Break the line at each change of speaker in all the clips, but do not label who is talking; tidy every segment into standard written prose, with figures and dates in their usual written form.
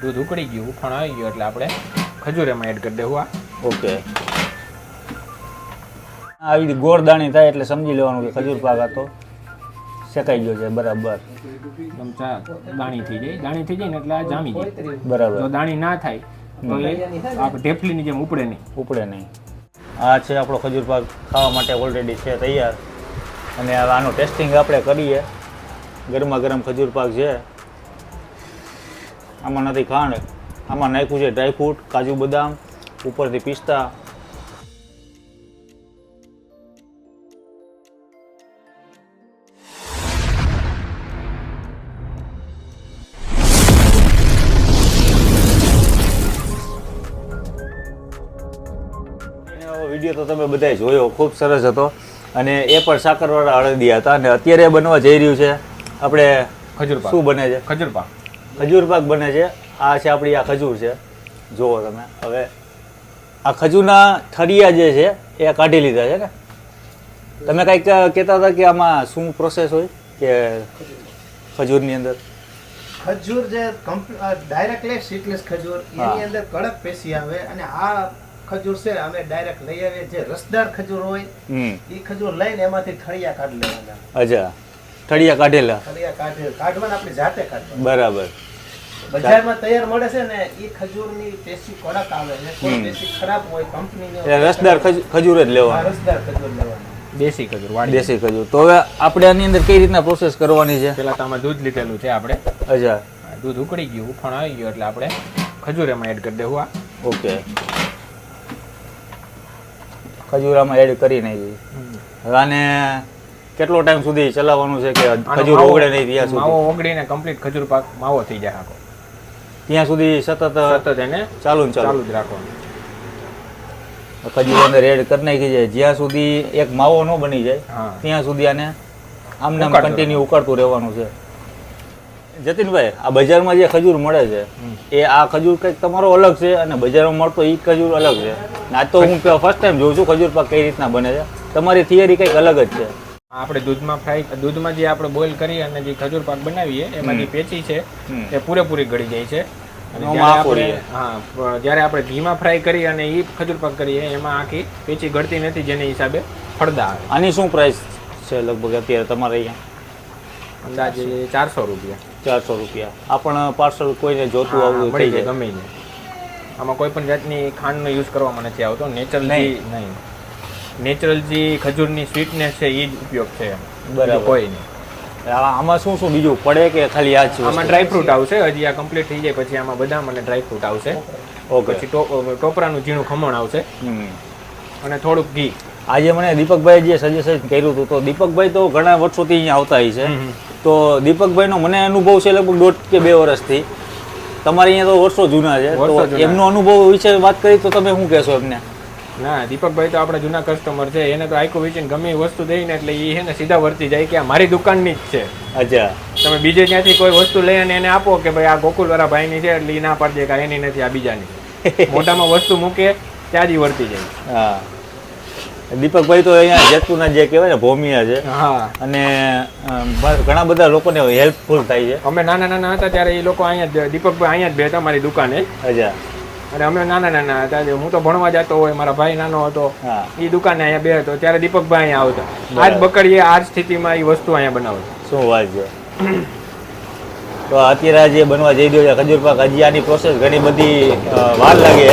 દૂધ ઉકળી ગયું, ઉફાણ આવી ગયું એટલે આપણે ખજૂર એમાં એડ કરી દેવું.
ઓકે, આવી ગોળ દાણી થાય એટલે સમજી લેવાનું કે ખજૂર પાક આ તો શેકાઈ ગયો છે બરાબર.
એકદમ દાણી થઈ જાય ને એટલે આ જામી જાય.
બરાબર.
જો દાણી ના થાય તો એ આપણે ઢેફલીની જેમ ઉપડે નહીં.
આ છે આપણો ખજૂર પાક ખાવા માટે ઓલરેડી છે તૈયાર. અને હવે આનું ટેસ્ટિંગ આપણે કરીએ. ગરમા ગરમ ખજૂર પાક છે. આમાં નથી ખાંડ, આમાં નાખ્યું છે ડ્રાયફ્રૂટ, કાજુ બદામ, ઉપરથી પિસ્તા. વિડીયો તો તમે બધાએ જોયો, ખૂબ સરસ હતો. અને એ પણ સાકરવાળા હળદિયા હતા. અને અત્યારે બનવા જઈ રહ્યું છે આપણે
ખજૂર પાક.
શું બને છે?
ખજૂર પાક.
ખજૂર પાક બને છે. આ છે આપણી આ ખજૂર છે, જુઓ તમે. હવે આ ખજૂરના ઠળિયા જે છે એ કાઢી લીધા છે ને. તમે કંઈક કહેતા હતા કે આમાં શું પ્રોસેસ હોય કે ખજૂરની અંદર?
ખજૂર જે ડાયરેક્ટલી સીડલેસ ખજૂર એની અંદર કડક પેશી આવે. અને આ ખજૂર છે અમે ડાયરેક્ટ લઈ આવીએ. જે રસદાર ખજૂર હોય એ ખજૂર લઈને એમાંથી ઠળિયા કાઢી લેવાના.
અચ્છા, ઠળિયા કાઢેલા.
ઠળિયા કાઢવાના આપણી જાતે કાઢવા.
બરાબર.
બજારમાં તૈયાર મળે છે ને એ ખજૂરની પેશી કડક આવે છે. કોઈ પેશી ખરાબ હોય કંપનીની,
રસદાર ખજૂર જ લેવાનું.
રસદાર ખજૂર લેવાનું,
દેશી ખજૂર.
દેશી ખજૂર. તો હવે આપણે આની અંદર કઈ રીતના પ્રોસેસ કરવાની છે?
પેલા તો આમાં દૂધ લીધેલું છે આપણે.
અચ્છા,
દૂધ ઉકળી ગયું, ઉફાણ આવી ગયું એટલે આપણે ખજૂર એમાં એડ કરી દેવું.
ઓકે, ખજૂર આમાં એડ કરી નાખી. હવે આને કેટલો ટાઈમ સુધી ચલાવવાનું છે કે ખજૂર ઓગળે નહીં ત્યાં સુધી?
માવો ઓગળીને કમ્પ્લીટ ખજૂર પાક માવો થઈ જાય આખો,
ત્યાં સુધી સતત એને ચાલુ જ
રાખવાનું.
ખજૂર અંદર એડ કરી નાખી જાય જ્યાં સુધી એક માવો ન બની જાય ત્યાં સુધી આને આમને આમ કન્ટિન્યુ ઉકાળતું રહેવાનું છે. જતીનભાઈ, આ બજારમાં જે ખજૂર મળે છે એ આ ખજૂર કંઈક તમારો અલગ છે અને બજારમાં મળતો એ ખજૂર અલગ છે. આ તો હું ફર્સ્ટ ટાઈમ જોઉં છું ખજૂર પાક કઈ રીતના બને છે. તમારી થિયરી કંઈક અલગ જ છે.
આપણે દૂધમાં જે આપણે બોઇલ કરી અને જે ખજૂર પાક બનાવીએ એમાં જે પેચી છે એ પૂરેપૂરી ગળી જાય છે. જ્યારે આપણે ઘીમાં ફ્રાય કરી અને એ ખજૂર પાક કરીએ એમાં આખી પેચી ગળતી નથી, જેને હિસાબે ફળદા આવે.
આની શું પ્રાઇસ છે લગભગ અત્યારે તમારે અહીંયા?
અંદાજે 400 રૂપિયા.
400 રૂપિયા. આ પણ પાર્સલ કોઈને જોતું આવતું
મળી જાય ગમે તે. આમાં કોઈ પણ જાતની ખાંડનો યુઝ કરવામાં નથી આવતો. નેચરલ જે ખજૂરની સ્વીટનેસ છે એ જ ઉપયોગ છે.
બરાબર. કોઈ નહીં. આમાં શું શું બીજું પડે કે ખાલી આ જ?
આમાં ડ્રાયફ્રૂટ આવશે. હજી આ કમ્પ્લીટ થઈ જાય પછી આમાં બદામ અને ડ્રાયફ્રૂટ આવશે.
ઓકે.
પછી ટોપરાનું ઝીણું ખમણ આવશે અને થોડુંક ઘી.
આજે મને દીપકભાઈ જે સજેશન કર્યું હતું, તો દીપકભાઈ તો ઘણા વર્ષોથી અહીંયા આવતા હોય છે. તો દીપકભાઈનો મને અનુભવ છે લગભગ 1.5 કે 2 વર્ષથી. તમારે અહીંયા તો વર્ષો જૂના છે, તો એમનો અનુભવ વિશે વાત કરી તો તમે શું કહેશો એમને?
ના, દીપકભાઈ તો આપણા જૂના કસ્ટમર છે. એને તો આખું વેચીને ગમે એ વસ્તુ દઈને એટલે એ છે ને સીધા વર્તી જાય કે આ મારી દુકાનની જ છે.
અચ્છા. તમે
બીજે ત્યાંથી કોઈ વસ્તુ લઈ અને એને આપો કે ભાઈ આ ગોકુલવાળા ભાઈની છે એટલે એ ના પાડી દે કે એની નથી, આ બીજાની. મોઢામાં વસ્તુ મૂકે ત્યાં જ વર્તી જાય.
હા, દીપકભાઈ તો અહીંયા જેતપુરના જે કહેવાય ને ભોમિયા છે.
હા. અને
ઘણા બધા લોકોને હેલ્પફુલ થાય છે.
અમે નાના હતા ત્યારે એ લોકો અહીંયા દીપકભાઈ અહીંયા જ બેઠા મારી દુકાને.
અચ્છા.
અને અમે નાના હતા, હું તો ભણવા જતો હોય, મારા ભાઈ નાનો હતો, એ દુકાને અહીંયા બે હતો ત્યારે દીપકભાઈ અહીંયા આવતા. આજ બકડીએ આ સ્થિતિમાં એ વસ્તુ અહીંયા બનાવે.
શું વાત છે. તો અત્યારે જે બનવા જઈ રહ્યો છે ખજૂર પાક, હજી આની પ્રોસેસ ઘણી બધી વાર લાગે.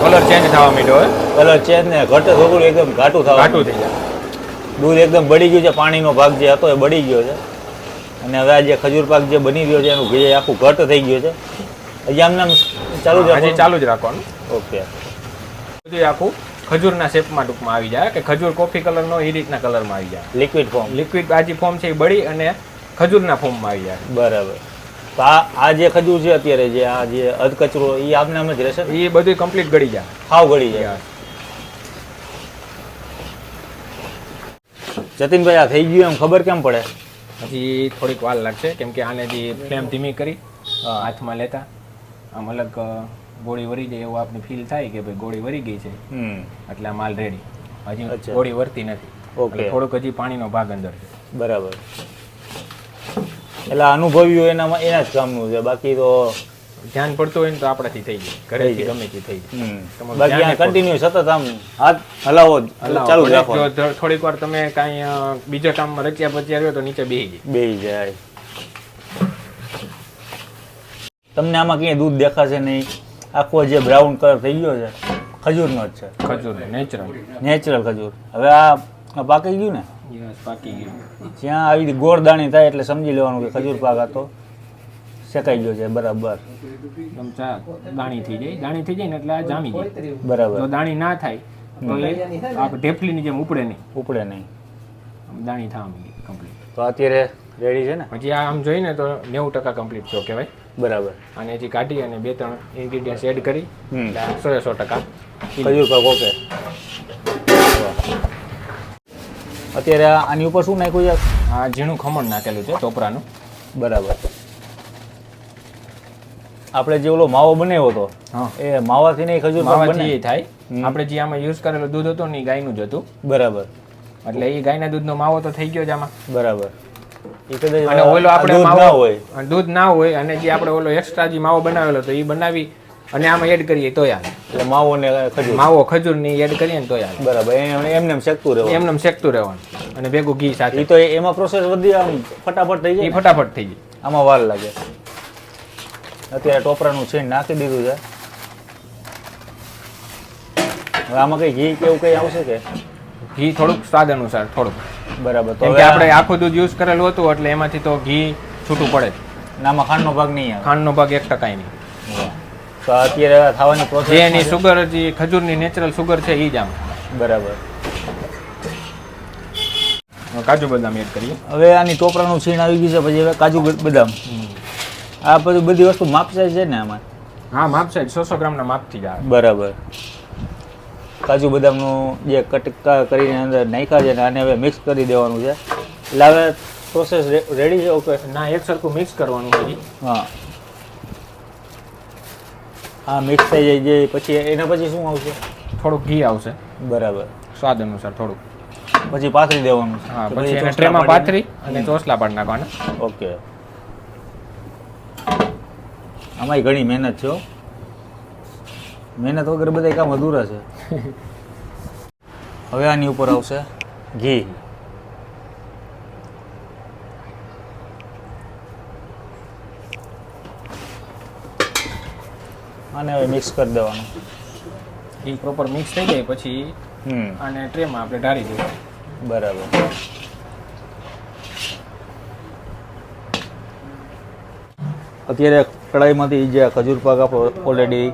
કલર ચેન્જ થવા માંડ્યો હોય.
કલર ચેન્જ ને ઘટે થોડું એકદમ ઘાટું થઈ જાય. દૂધ એકદમ બળી ગયું છે, પાણીનો ભાગ જે હતો એ બળી ગયો છે. અને હવે આ જે ખજૂર પાક જે બની રહ્યો છે એનું ઘી આખું ઘટ થઈ ગયું છે. હજી આમને
ચાલુ જ રાખવાનું.
ઓકે.
બધું આખું ખજૂરના શેપમાં ટૂંકમાં આવી જાય કે ખજૂર કોફી કલરનો એ રીતના કલરમાં આવી જાય. લિક્વિડ આ જે ફોર્મ છે એ બળી અને ખજૂરના ફોર્મમાં આવી જાય.
બરાબર. તો આ જે ખજૂર છે અત્યારે જે આ જે અધકચરો એ આમને આમ જ રહેશે?
એ બધું કમ્પ્લીટ ગળી જાય.
હાવ ગળી જાય. જતીનભાઈ, આ થઈ ગયું એમ ખબર કેમ પડે?
હજી થોડીક વાર લાગશે, કેમ કે આને જે ફ્લેમ ધીમી કરી હાથમાં લેતા આમ અલગ ગોળી વરી જાય એવું આપણે ફીલ થાય કે ભાઈ ગોળી વરી ગઈ છે એટલે આ માલ રેડી. હજી ગોળી વરતી નથી. ઓકે. થોડુંક હજી પાણીનો ભાગ અંદર છે.
બરાબર. એટલે અનુભવીઓ એના જ કામનું છે. બાકી તો
ધ્યાન પડતું હોય ને તો આપણાથી થઈ જાય, ઘરેથી ગમે તે થઈ જાય. તમારું
બાકી
ધ્યાન
કન્ટિન્યુ સતત આમ હાથ હલાવો જ ચાલુ
પડે.
રાખો,
જો થોડીક વાર તમે કાંઈ બીજા કામમાં રચ્યા પચ્યા રહ્યો તો નીચે બેસી જાય.
બેહી જાય. તમને આમાં ક્યાંય દૂધ દેખાશે નહીં. આખો જે બ્રાઉન કલર થઈ ગયો છે ખજૂરનો જ છે,
ખજૂર નેચરલ.
નેચરલ ખજૂર. હવે આ પાકી ગયું ને,
યસ, પાકી ગયું.
જ્યાં આવી ગોળ દાણી થાય એટલે સમજી લેવાનું કે ખજૂર પાક આ તો શેકાઈ ગયો છે બરાબર.
એકદમ દાણી થઈ જાય, દાણી થઈ જાય ને એટલે આ જામી જાય.
બરાબર.
જો દાણી ના થાય તો એ આપણે ઢેફલીની જેમ ઉપડે નહીં,
ઉપડે નહીં.
દાણી થવા માંડી કમ્પ્લીટ.
તો અત્યારે રેડી છે ને?
પછી આ આમ જોઈને તો 90% કમ્પ્લીટ થયો કહેવાય.
બરાબર.
અને હજી કાઢી અને 2-3 ઇન્ગ્રીડિયન્ટ્સ એડ કરી એટલે 100%
ખજૂર પાક ઓકે. અત્યારે આની ઉપર શું નાખ્યું છે?
આ ઝીણું ખમણ નાખેલું છે ટોપરાનું.
બરાબર. આપણે જે ઓલો માવો બનાવ્યો હતો
હા,
એ માવાથી નહીં ખજૂર પાક
માવાથી
બને?
એ થાય. આપણે જે આમાં યુઝ કરેલું દૂધ હતું ને એ ગાયનું જ હતું,
બરાબર.
એટલે એ ગાયના દૂધનો માવો તો થઈ ગયો જ આમાં.
બરાબર. એ કદાચ
અને ઓલો આપણે
દૂધ ના
માવો
હોય,
અને દૂધ ના હોય અને જે આપણે ઓલો એક્સ્ટ્રા જે માવો બનાવેલો તો એ બનાવી અને આમાં એડ કરીએ તોય આવે.
એટલે માવો ને ખજૂર.
માવો ખજૂર ની એડ કરીએ ને તોય આવે.
બરાબર. એમને એમ શેકતું રહેવાનું.
એમને શેકતું રહેવાનું અને ભેગું ઘી સાથે.
એ તો એમાં પ્રોસેસ વધી આમ ફટાફટ થઈ
એ
જાય.
ફટાફટ થઈ જાય.
આમાં વાર લાગે. અત્યારે ટોપરાનું છીણ નાખી દીધું છે. હવે આમાં કઈ ઘી કેવું કઈ આવશે કે?
ઘી થોડુંક સ્વાદ અનુસાર થોડુંક.
બરાબર. તો
કેમ કે આપણે આખું દૂધ યુઝ કરેલું હતું એટલે એમાંથી તો ઘી છૂટું પડે.
આમાં ખાંડનો ભાગ નહીં આવે.
ખાંડનો ભાગ 1% નહીં.
તો અત્યારે ખાવાની પ્રોસેસ
જે એની સુગર, જે ખજૂરની નેચરલ સુગર છે એ જ આમ.
બરાબર.
કાજુ બદામ એડ કરીએ.
હવે આની ટોપરાનું છીણ આવી ગયું છે, પછી હવે કાજુ બદામ. આ બધી વસ્તુ માપસાઈ છે ને આમાં?
હા, માપ સાઈડ 100 ગ્રામના માપથી જ આવે.
બરાબર. કાજુ બદામનું જે કટકા કરીને અંદર નાખ્યા છે ને આને હવે મિક્સ કરી દેવાનું છે. એટલે હવે પ્રોસેસ રેડી છે? ઓકે.
ના, એક સરખું મિક્સ કરવાનું છે.
હા, હા, મિક્સ થઈ જાય જે પછી એના પછી શું આવશે?
થોડુંક ઘી આવશે
બરાબર.
સ્વાદ અનુસાર થોડુંક.
પછી પાથરી દેવાનું છે.
હા,
કે
પછી એને
ચોસલા
ટ્રેમાં
પાડીને?
પાથરી અને ચોસલા પાડી નાખવાના.
ઓકે. આમાંય ઘણી મહેનત છે હો. મહેનત વગર બધા કામ અધૂરા છે. હવે આની ઉપર આવશે ઘી. આને હવે મિક્સ કરી દેવાનું.
એ પ્રોપર મિક્સ થઈ જાય પછી આને ટ્રેમાં આપણે ઢાળી દઈએ.
બરાબર. અત્યારે કઢાઈમાંથી જે ખજૂર પાક આપણો ઓલરેડી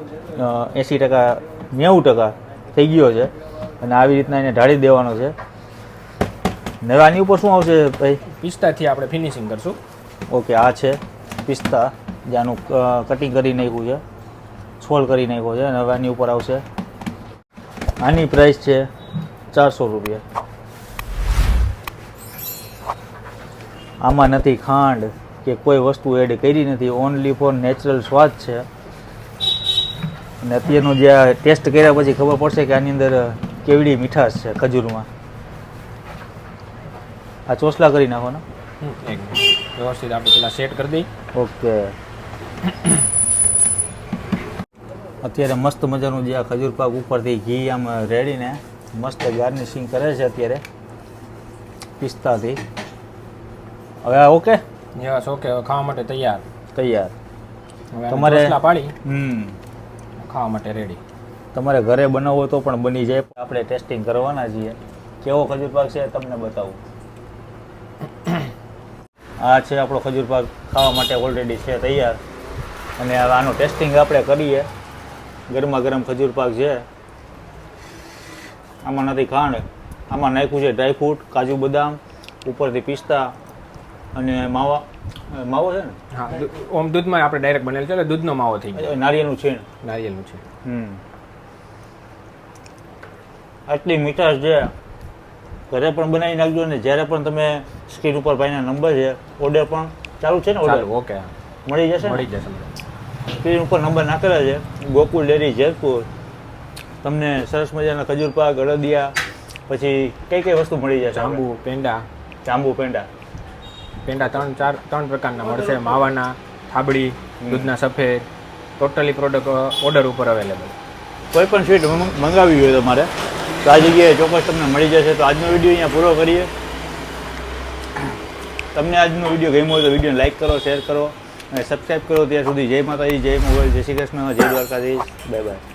80% 90% થઈ ગયો છે અને આવી રીતના એને ઢાળી દેવાનો છે. ને હવે આની ઉપર શું આવશે ભાઈ?
પિસ્તાથી આપણે ફિનિશિંગ કરશું.
ઓકે. આ છે પિસ્તા, જેનું કટિંગ કરી નાખ્યું છે, છોલ કરી નાખ્યો છે. અને હવે આની ઉપર આવશે. આની પ્રાઇસ છે 400 રૂપિયા. આમાં નથી ખાંડ કે કોઈ વસ્તુ એડ કરી નથી, ઓનલી ફોર નેચરલ સ્વાદ છે. અને અત્યારનું જે ટેસ્ટ કર્યા પછી ખબર પડશે કે આની અંદર કેવડી મીઠાશ છે ખજૂરમાં. આ ચોસલા કરી નાખો ને.
એક વ્યવસ્થિત આપણે પેલા સેટ કરી દઈએ.
ઓકે. અત્યારે મસ્ત મજાનું જે આ ખજૂર પાક ઉપરથી ઘી આમ રેડીને મસ્ત ગાર્નિશિંગ કરે છે અત્યારે પિસ્તાથી. હવે આ ઓકે?
Yes, okay. હવે ખાવા માટે તૈયાર.
તૈયાર.
હવે
તમારે
ચોસલા પાડી
હમ
ખાવા માટે રેડી.
તમારે ઘરે બનાવવો તો પણ બની જાય. આપણે ટેસ્ટિંગ કરવાના છીએ કેવો ખજૂર પાક છે તમને બતાવું. આ છે આપણો ખજૂર પાક ખાવા માટે ઓલરેડી છે તૈયાર. અને હવે આનું ટેસ્ટિંગ આપણે કરીએ. ગરમા ગરમ ખજૂર પાક છે. આમાં નથી ખાંડ, આમાં નાખ્યું છે ડ્રાયફ્રૂટ, કાજુ બદામ, ઉપરથી પિસ્તા અને માવો છે ને?
હા, ઓમ દૂધમાં આપણે ડાયરેક્ટ બનેલું છે એટલે દૂધનો માવો થઈ ગયો.
નારિયેળનું છીણ.
નારિયેળનું છે.
આટલી મીઠાશ છે. ઘરે પણ બનાવી નાખજો ને જ્યારે પણ તમે સ્ક્રીન ઉપર ભાઈના નંબર છે, ઓર્ડર પણ ચાલુ છે ને? ઓર્ડર
ચાલો, ઓકે.
મળી જશે ને?
મળી જશે.
સ્ક્રીન ઉપર નંબર નાખેલા છે. ગોકુલ ડેરી જેતપુર. તમને સરસ મજાના ખજૂર પાક, અડદિયા, પછી કઈ કઈ વસ્તુ મળી જશે?
જાંબુ, પેંડા.
જાંબુ, પેંડા.
પેંડા 3 પ્રકારના મળશે. માવાના, થાબડી, દૂધના સફેદ ટોટલી પ્રોડક્ટ ઓર્ડર ઉપર અવેલેબલ.
કોઈ પણ સ્વીટ મંગાવી હોય તમારે તો આ જગ્યાએ ચોક્કસ તમને મળી જશે. તો આજનો વિડીયો અહીંયા પૂરો કરીએ. તમને આજનો વિડીયો ગમ્યો હોય તો વિડીયોને લાઈક કરો, શેર કરો અને સબસ્ક્રાઈબ કરો. ત્યાં સુધી જય માતાજી, જય મોગલ, જય શ્રી કૃષ્ણ, જય દ્વારકાધીશ, બાય બાય.